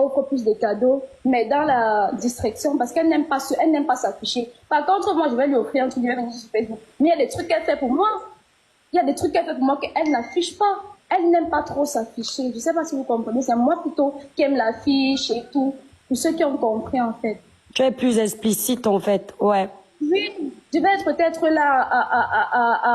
offre plus de cadeaux, mais dans la distraction, parce qu'elle n'aime pas elle n'aime pas s'afficher. Par contre, moi, je vais lui offrir un truc, je vais venir sur Facebook. Mais il y a des trucs qu'elle fait pour moi. Il y a des trucs qu'elle fait pour moi qu'elle n'affiche pas. Elle n'aime pas trop s'afficher. Je ne sais pas si vous comprenez. C'est moi plutôt qui aime l'affiche et tout. Pour ceux qui ont compris, en fait. Tu es plus explicite, en fait. Ouais. Oui, je vais être peut-être là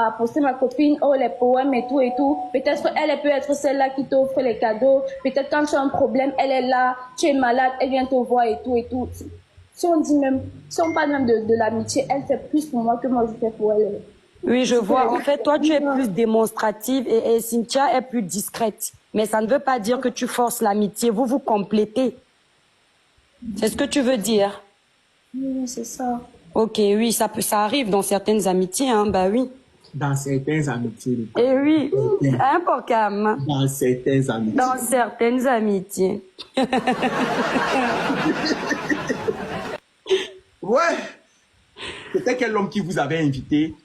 à poster ma copine, oh les poèmes et tout et tout. Peut-être elle peut être celle-là qui t'offre les cadeaux. Peut-être quand tu as un problème, elle est là, tu es malade, elle vient te voir et tout et tout. Si on dit même, si on parle même de l'amitié, elle fait plus pour moi que moi je fais pour elle. Oui, je vois. En fait, toi, tu es plus démonstrative et Cynthia est plus discrète. Mais ça ne veut pas dire que tu forces l'amitié. Vous vous complétez. C'est ce que tu veux dire? Oui, c'est ça. Ok, oui, ça arrive dans certaines amitiés, hein, bah oui. Dans certaines amitiés. Et oui, hein, Pokam? Dans certaines amitiés. Dans certaines amitiés. Ouais. C'était quel homme qui vous avait invité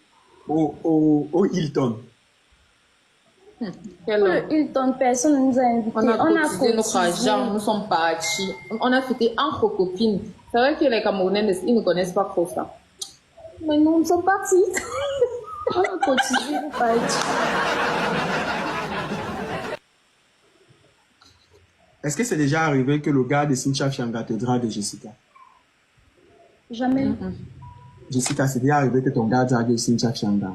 au Hilton? Le Hilton, personne ne nous a invités. On a cotisé notre argent, nous sommes partis. On a fêté entre copines. C'est vrai que les Camerounais, ils ne connaissent pas trop ça. Mais nous sommes partis. On a cotisé pour partir. Est-ce que c'est déjà arrivé que le gars de Cynthia Fianga te drague de Jessica? Jamais. Jessica, c'est déjà arrivé que ton gars drague de Cynthia Fianga?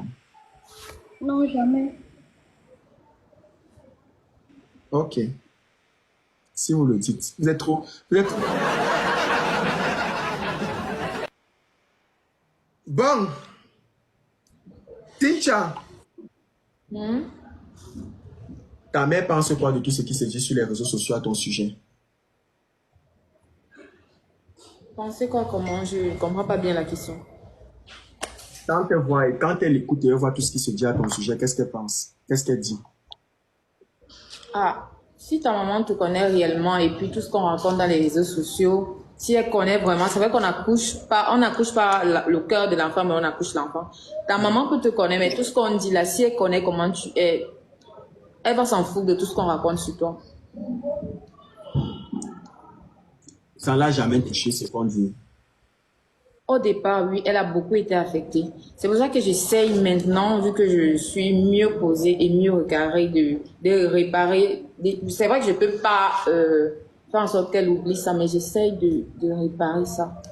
Non, jamais. Ok. Si vous le dites. Vous êtes trop... Bon. Cynthia. Ta mère pense quoi de tout ce qui se dit sur les réseaux sociaux à ton sujet? Pensez quoi, comment? Je ne comprends pas bien la question. Quand elle voit et quand elle écoute et elle voit tout ce qui se dit à ton sujet, qu'est-ce qu'elle pense? Qu'est-ce qu'elle dit? Ah, si ta maman te connaît réellement et puis tout ce qu'on raconte dans les réseaux sociaux, si elle connaît vraiment, c'est vrai qu'on n'accouche pas, le cœur de l'enfant, mais on accouche l'enfant. Ta maman peut te connaître, mais tout ce qu'on dit là, si elle connaît comment tu es, elle va s'en foutre de tout ce qu'on raconte sur toi. Ça ne l'a jamais touché, ce qu'on dit. Au départ, oui, elle a beaucoup été affectée. C'est pour ça que j'essaye maintenant, vu que je suis mieux posée et mieux recarrée, de réparer. C'est vrai que je ne peux pas faire en sorte qu'elle oublie ça, mais j'essaye de réparer ça.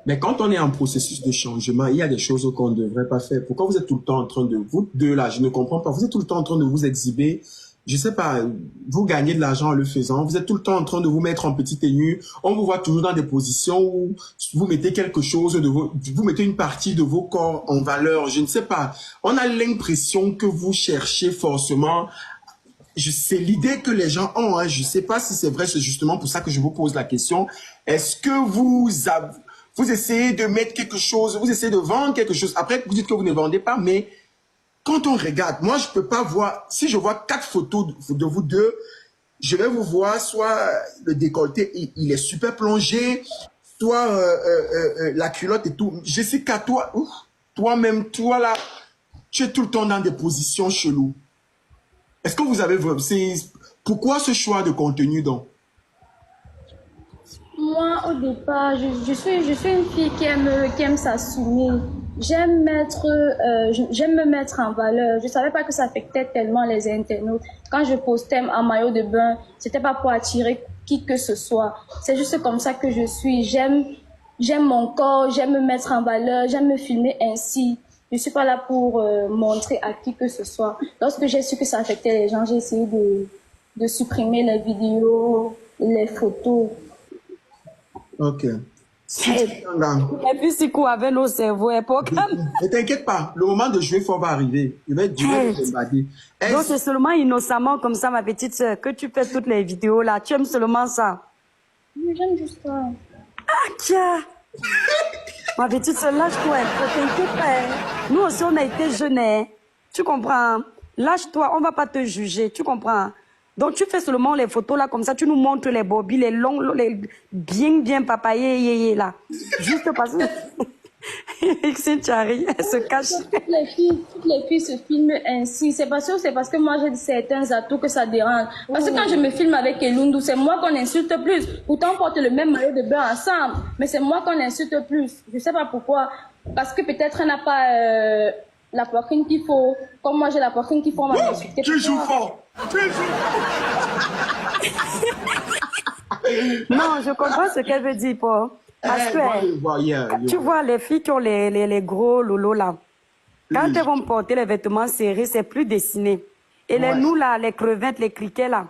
Mais quand on est en processus de changement, il y a des choses qu'on ne devrait pas faire. Pourquoi vous êtes tout le temps en train de... Vous deux là, je ne comprends pas. Vous êtes tout le temps en train de vous exhiber. Je sais pas, vous gagnez de l'argent en le faisant. Vous êtes tout le temps en train de vous mettre en petite tenue. On vous voit toujours dans des positions où vous mettez quelque chose vous mettez une partie de vos corps en valeur. Je ne sais pas. On a l'impression que vous cherchez forcément. C'est l'idée que les gens ont. Hein. Je ne sais pas si c'est vrai. C'est justement pour ça que je vous pose la question. Est-ce que vous essayez de mettre quelque chose, vous essayez de vendre quelque chose. Après, vous dites que vous ne vendez pas, mais quand on regarde, moi, je peux pas voir, si je vois 4 photos de vous deux, je vais vous voir, soit le décolleté, il est super plongé, soit la culotte et tout. Jessica, toi-même, toi là, tu es tout le temps dans des positions cheloues. Est-ce que vous avez... Pourquoi ce choix de contenu donc? Moi, au départ, je suis une fille qui aime s'assumer. J'aime me mettre en valeur. Je savais pas que ça affectait tellement les internautes. Quand je postais en maillot de bain, c'était pas pour attirer qui que ce soit. C'est juste comme ça que je suis. J'aime mon corps, j'aime me mettre en valeur, j'aime me filmer ainsi. Je suis pas là pour montrer à qui que ce soit. Lorsque j'ai su que ça affectait les gens, j'ai essayé de supprimer les vidéos, les photos. Ok. Et puis, c'est quoi avec nos cerveaux, Ne t'inquiète pas, le moment de jouer fort va arriver. Je vais t'emballer. Donc, c'est seulement innocemment comme ça, ma petite soeur, que tu fais toutes les vidéos là. Tu aimes seulement ça? Oui, j'aime juste ça. Ah, tiens! Ma petite soeur, lâche-toi un peu, t'inquiète pas. Nous aussi, on a été jeunes, hein. Tu comprends? Lâche-toi, on va pas te juger, tu comprends? Donc, tu fais seulement les photos là, comme ça, tu nous montres les bobis, les longs, les bien papayés, là. Juste parce que... Xinchari, elle se cache. Toutes les filles se filment ainsi. C'est pas sûr, c'est parce que moi j'ai certains atouts que ça dérange. Parce que quand je me filme avec Elundu, c'est moi qu'on insulte plus. Pourtant on porte le même maillot de bain ensemble, mais c'est moi qu'on insulte plus. Je sais pas pourquoi. Parce que peut-être elle n'a pas la poitrine qu'il faut. Comme moi j'ai la poitrine qu'il faut, on va m'insulter. Tu joues fort. Tu joues Non, je comprends ce qu'elle veut dire, Paul. Parce que tu vois les filles qui ont les gros lolos là. Quand elles vont porter les vêtements serrés, c'est plus dessiné. Et les nous là, les crevettes, les criquets là,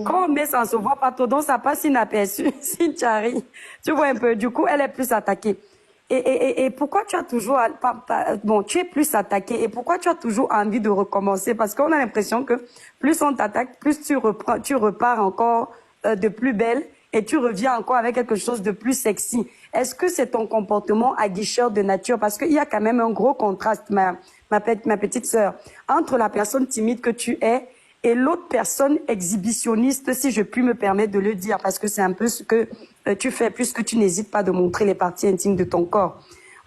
quand on met ça, on se voit pas trop, donc ça passe inaperçu. Sinchari, tu vois un peu. Du coup, elle est plus attaquée. Et pourquoi tu as toujours... Bon, tu es plus attaquée. Et pourquoi tu as toujours envie de recommencer? Parce qu'on a l'impression que plus on t'attaque, plus tu repars encore de plus belle et tu reviens encore avec quelque chose de plus sexy. Est-ce que c'est ton comportement aguicheur de nature? Parce qu'il y a quand même un gros contraste, ma petite sœur, entre la personne timide que tu es et l'autre personne exhibitionniste, si je puis me permettre de le dire, parce que c'est un peu ce que tu fais, puisque tu n'hésites pas de montrer les parties intimes de ton corps.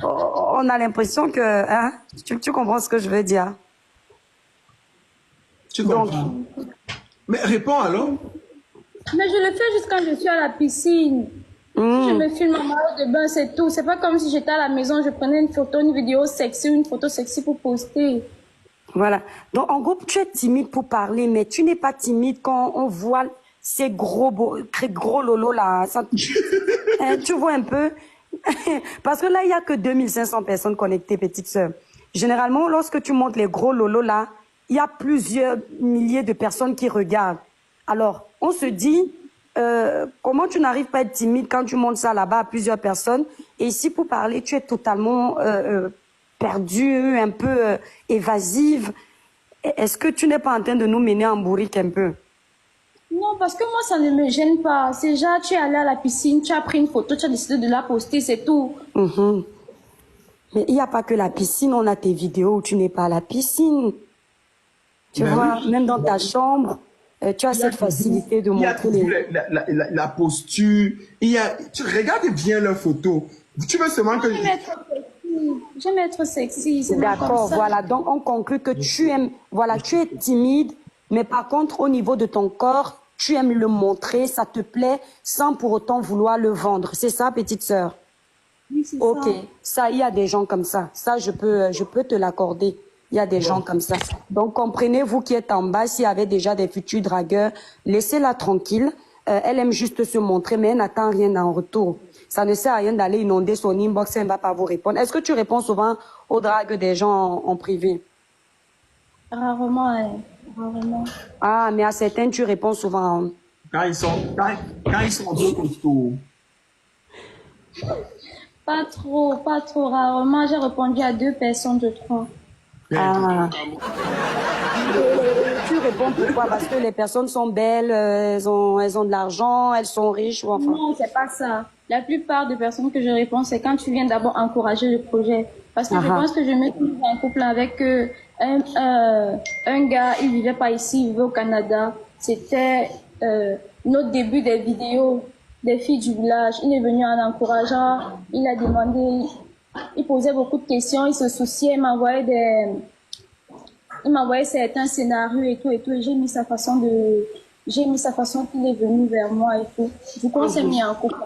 On a l'impression que... Hein, tu comprends ce que je veux dire? Tu comprends. Mais réponds alors. Mais je le fais juste quand je suis à la piscine. Je me filme en maillot de bain, c'est tout. C'est pas comme si j'étais à la maison, je prenais une photo, une vidéo sexy, une photo sexy pour poster. Voilà. Donc, en gros, tu es timide pour parler, mais tu n'es pas timide quand on voit ces gros lolos là. Ça, tu vois un peu. Parce que là, il n'y a que 2500 personnes connectées, petite sœur. Généralement, lorsque tu montes les gros lolos là, il y a plusieurs milliers de personnes qui regardent. Alors, on se dit, comment tu n'arrives pas à être timide quand tu montes ça là-bas à plusieurs personnes? Et ici, pour parler, tu es totalement perdue, un peu évasive. Est-ce que tu n'es pas en train de nous mener en bourrique un peu? Non, parce que moi, ça ne me gêne pas. C'est déjà, tu es allé à la piscine, tu as pris une photo, tu as décidé de la poster, c'est tout. Mais il n'y a pas que la piscine, on a tes vidéos où tu n'es pas à la piscine. Tu vois, même dans ta chambre, tu as cette facilité de montrer la posture. Tu regardes bien leurs photos. Tu veux seulement que... J'aime être sexy. D'accord, voilà. Donc, on conclut que tu aimes... Voilà, tu es timide, mais par contre, au niveau de ton corps, tu aimes le montrer, ça te plaît, sans pour autant vouloir le vendre. C'est ça, petite sœur? Oui, c'est ça. Ok, ça, il y a des gens comme ça. Ça, je peux te l'accorder. Il y a des gens comme ça. Donc, comprenez, vous qui êtes en bas, s'il y avait déjà des futurs dragueurs, laissez-la tranquille. Elle aime juste se montrer, mais elle n'attend rien en retour. Ça ne sert à rien d'aller inonder son inbox, elle ne va pas vous répondre. Est-ce que tu réponds souvent aux dragues des gens en privé? Rarement, hein. Rarement. Ah, mais à certains, tu réponds souvent. Quand ils sont en deux costauds. Pas trop. Rarement, j'ai répondu à 2 personnes, je crois. Ah. Tu réponds pourquoi? Parce que les personnes sont belles, elles ont de l'argent, elles sont riches ou enfin. Non, c'est pas ça. La plupart des personnes que je réponds, c'est quand tu viens d'abord encourager le projet. Parce que je pense que je me trouve en couple avec un gars, il vivait pas ici, il vivait au Canada. C'était notre début des vidéos des filles du village. Il est venu en encourageant, il a demandé, il posait beaucoup de questions, il se souciait, il m'envoyait certains scénarios et tout, et j'ai mis sa façon qu'il est venu vers moi et tout. Du coup, on s'est mis en couple.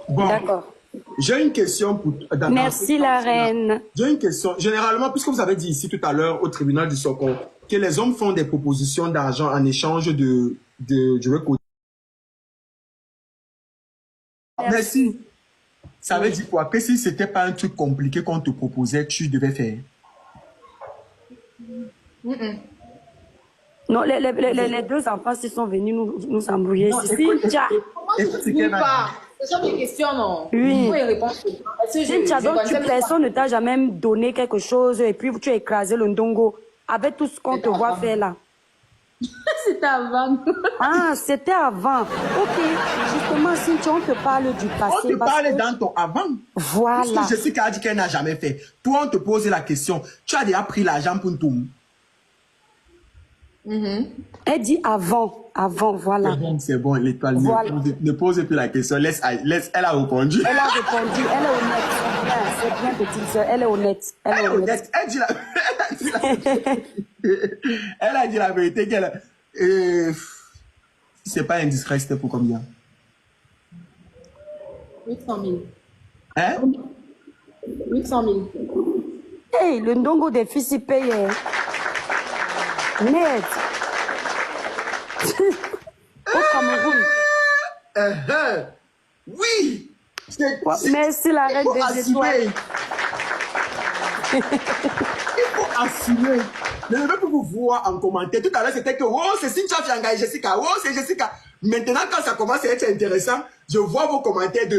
Bon. D'accord. J'ai une question pour... Merci la reine. J'ai une question. Généralement, puisque vous avez dit ici tout à l'heure au tribunal du Sokon que les hommes font des propositions d'argent en échange de je veux cotiser. Merci. Ça veut dire quoi? Que si c'était pas un truc compliqué qu'on te proposait, tu devais faire? Non, les 2 enfants se sont venus nous embrouiller. Ce sont des questions, non? Oui. Vous pouvez répondre. Donc, personne ne t'a jamais donné quelque chose et puis tu as écrasé le ndongo avec tout ce qu'on te voit faire là. C'était avant. Ah, c'était avant. Ok. Justement, si on te parle du passé. On te parle dans ton avant. Voilà. Parce que Jessica a dit qu'elle n'a jamais fait. Toi, on te pose la question. Tu as déjà pris l'argent pour tout. Elle dit avant, voilà. C'est bon, l'étoile. Voilà. Ne pose plus la question. Laisse, elle a répondu. Elle a répondu, elle est honnête. C'est bien, petite sœur, elle est honnête. Elle est honnête. Elle dit elle a dit la vérité qu'elle... Si c'est pas indiscret, c'était pour combien? 800 000. Hein? 800 000. Hey, le ndongo des fils, il paye. Net. Au Cameroun. Oui! Merci la reine des étoiles. Il faut assumer. Ne devez plus vous voir en commentaire. Tout à l'heure, c'était que, oh, c'est Cynthia Fianga et Jessica. Oh, c'est Jessica. Maintenant, quand ça commence à être intéressant, je vois vos commentaires de